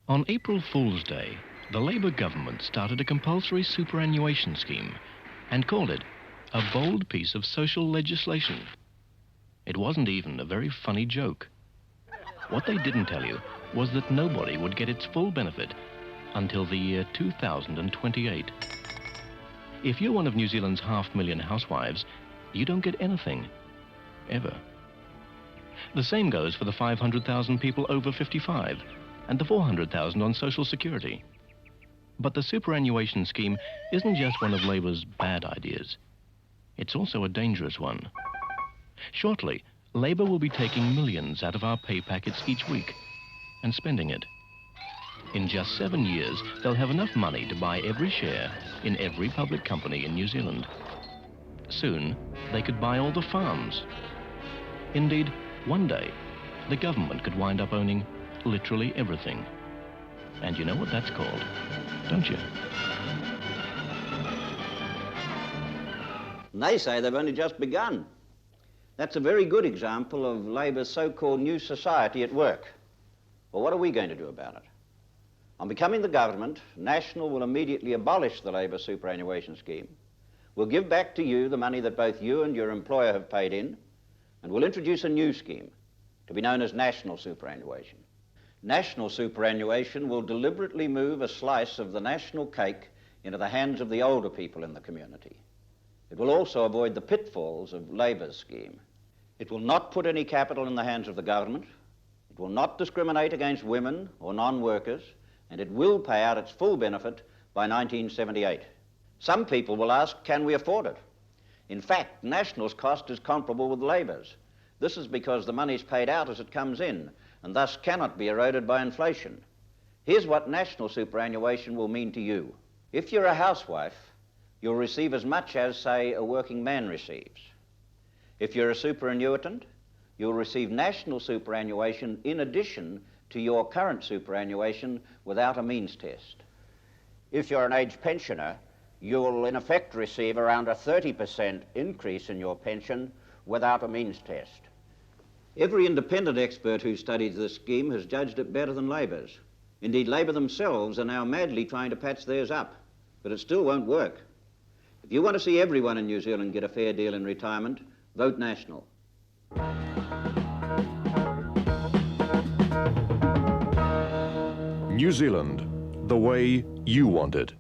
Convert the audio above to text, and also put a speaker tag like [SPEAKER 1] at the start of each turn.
[SPEAKER 1] On April Fool's Day, the Labour government started a compulsory superannuation scheme and called it a bold piece of social legislation. It wasn't even a very funny joke. What they didn't tell you was that nobody would get its full benefit until the year 2028. If you're one of New Zealand's 500,000 housewives, you don't get anything, ever. The same goes for the 500,000 people over 55 and the 400,000 on Social Security. But the superannuation scheme isn't just one of Labour's bad ideas. It's also a dangerous one. Shortly, Labour will be taking millions out of our pay packets each week and spending it. In just 7 years, they'll have enough money to buy every share in every public company in New Zealand. Soon, they could buy all the farms. Indeed, one day, the government could wind up owning literally everything. And you know what that's called, don't you?
[SPEAKER 2] They say they've only just begun. That's a very good example of Labour's so-called new society at work. Well, what are we going to do about it? On becoming the government, National will immediately abolish the Labour superannuation scheme. We'll give back to you the money that both you and your employer have paid in, and we'll introduce a new scheme to be known as National Superannuation. National Superannuation will deliberately move a slice of the national cake into the hands of the older people in the community. It will also avoid the pitfalls of Labour's scheme. It will not put any capital in the hands of the government. It will not discriminate against women or non-workers, and it will pay out its full benefit by 1978. Some people will ask, can we afford it? In fact, National's cost is comparable with Labour's. This is because the money's paid out as it comes in, and thus cannot be eroded by inflation. Here's what National Superannuation will mean to you. If you're a housewife, you'll receive as much as, say, a working man receives. If you're a superannuitant, you'll receive National Superannuation in addition to your current superannuation without a means test. If you're an age pensioner, you'll in effect receive around a 30% increase in your pension without a means test. Every independent expert who studied this scheme has judged it better than Labour's. Indeed, Labour themselves are now madly trying to patch theirs up, but it still won't work. If you want to see everyone in New Zealand get a fair deal in retirement, vote National.
[SPEAKER 3] New Zealand, the way you want it.